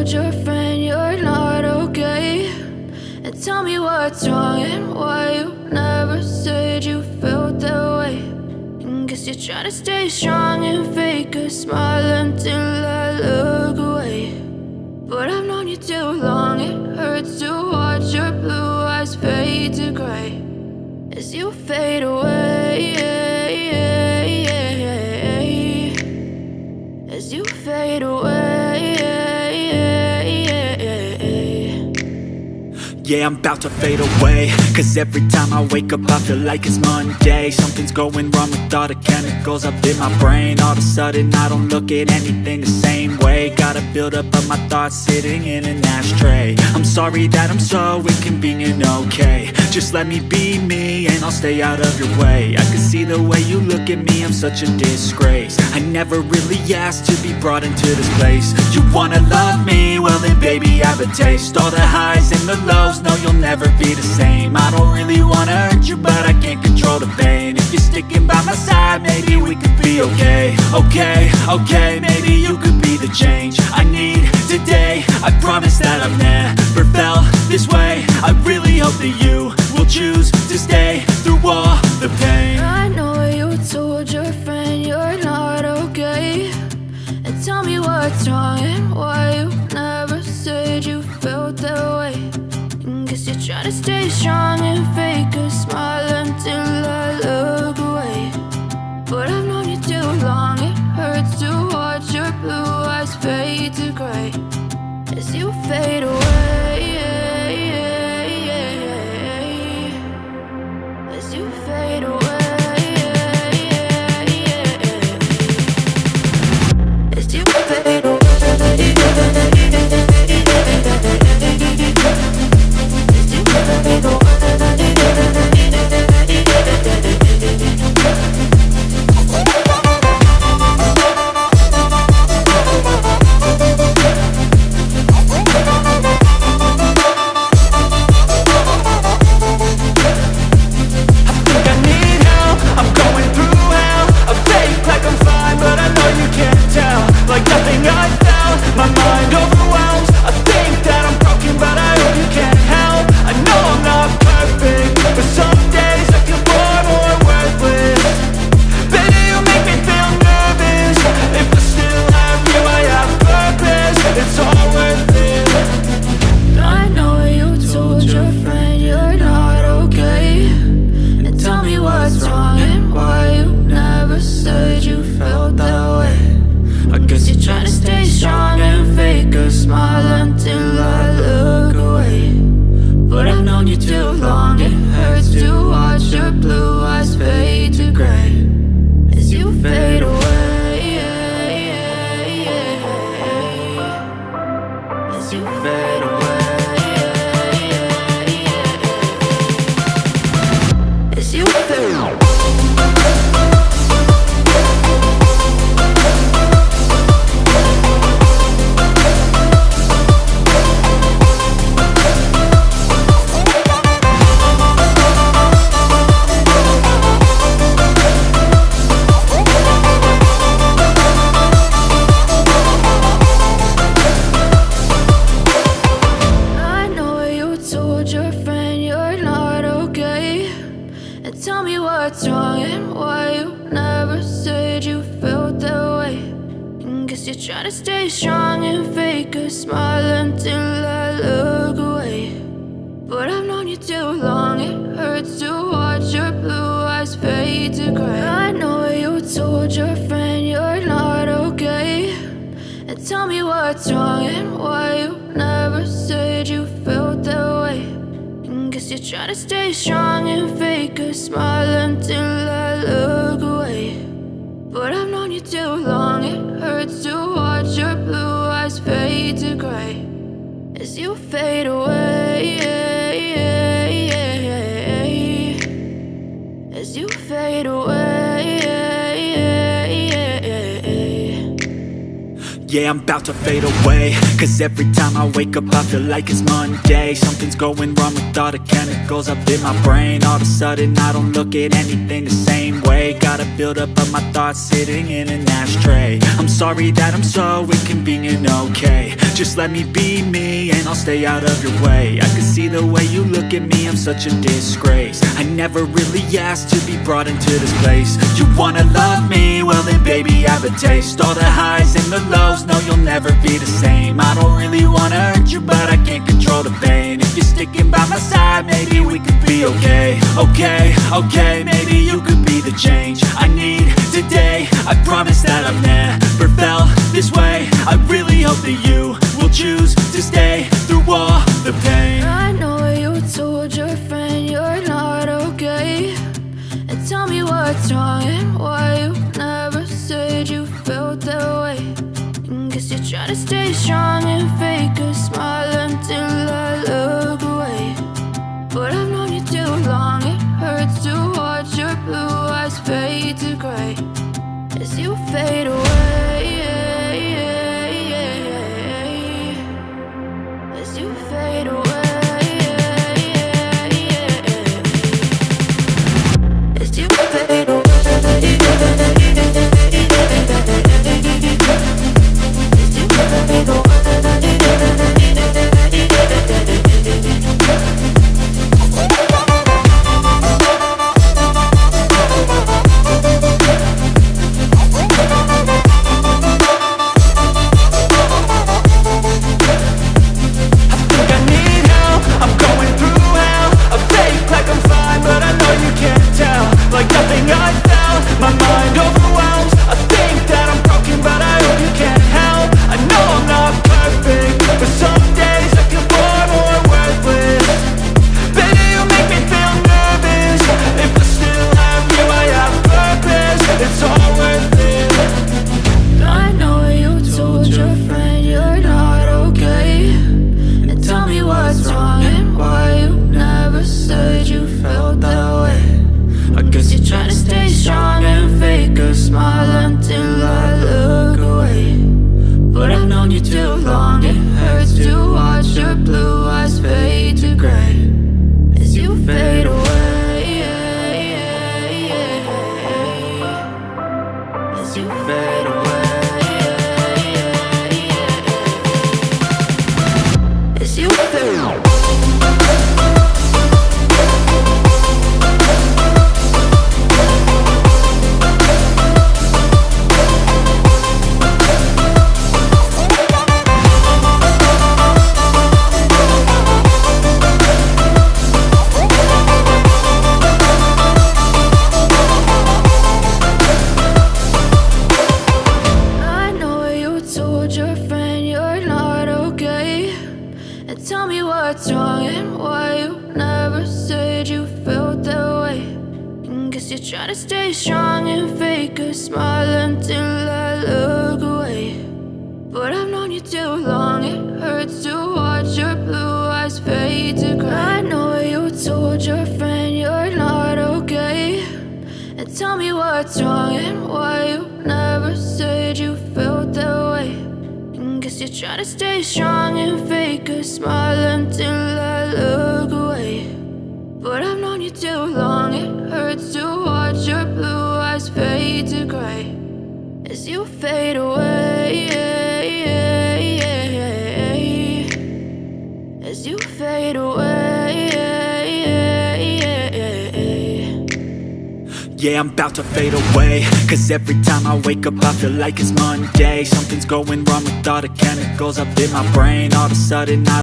told your friend you're not okay? And tell me what's wrong and why you never said you felt that way. And guess you're trying to stay strong and fake a smile until I look away. But I've known you too long, it hurts to watch your blue eyes fade to gray as you fade away, as you fade away. Yeah, I'm about to fade away, cause every time I wake up I feel like it's Monday. Something's going wrong with all the chemicals up in my brain. All of a sudden I don't look at anything the same way. Got a buildup of my thoughts sitting in an ashtray. I'm sorry that I'm so inconvenient, okay? Just let me be me and I'll stay out of your way. I can see the way you look at me, I'm such a disgrace. I never really asked to be brought into this place. You wanna love me? Well then baby I have a taste. All the highs and the lows, no, you'll never be the same. I don't really wanna hurt you, but I can't control the pain. If you're sticking by my side, maybe we could be okay. Okay, maybe you could be the change I need today. I promise that I've never felt this way. I really hope that you will choose to stay through all the pain. I know you told your friend you're not okay. And tell me what's wrong and why you never said you felt that way. Guess you're trying to stay strong and fake a smile until I look away. But I've known you too long, it hurts to watch your blue eyes fade to gray as you fade away, as you fade away, as you fade away. Try to stay strong and fake a smile until I look away. But I've known you too long, it hurts to watch your blue eyes fade to gray as you fade away, as you fade away. Yeah, I'm about to fade away, cause every time I wake up I feel like it's Monday. Something's going wrong with all the chemicals up in my brain. All of a sudden I don't look at anything the same way. Got a buildup of my thoughts sitting in an ashtray. I'm sorry that I'm so inconvenient, okay? Just let me be me and I'll stay out of your way. I can see the way you look at me, I'm such a disgrace. I never really asked to be brought into this place. You wanna love me? Well then baby have a taste. All the highs and the lows, no you'll never be the same. I don't really wanna hurt you but I can't control the pain. If you're sticking by my side, maybe we could be okay. Okay, maybe you could be the change I need today. I promise that I've never felt this way. I really hope that you will choose to stay through all the pain. I know you told your friend you're not okay, and tell me what's wrong and why you never said you felt that way. And guess you're trying to stay strong and fake a smile until I look away. But I've known you too long, it hurts to watch your blue eyes fade to gray as you fade away. As you fade away. As you fade away. As you fade away. Like nothing I felt, my mind overwhelms. I think that I'm broken, but I hope you can't help. I know I'm not perfect, but some days I feel far more worthless. Baby, you make me feel nervous. If I still have you, I have purpose. It's all worth it. I know you told your friend you're not okay, and tell me what's wrong and why you never said you felt that way. I guess you're trying to stay strong and fake a smile until I look away. But I've known you too long, it hurts to watch your blue eyes fade to gray as you fade away. As you fade away. As you fade away. Tell me what's wrong and why you never said you felt that way. And guess you're trying to stay strong and fake a smile until I look away. But I've known you too long, it hurts to watch your blue eyes fade to gray. I know you told your friend you're not okay, and tell me what's wrong and why you never said you felt that way. Guess you're trying to stay strong and fake a smile until I look away. But I've known you too long, it hurts to watch your blue eyes fade to gray as you fade away. As you fade away. Yeah, I'm about to fade away, cause every time I wake up I feel like it's Monday. Something's going wrong with all the chemicals up in my brain. All of a sudden I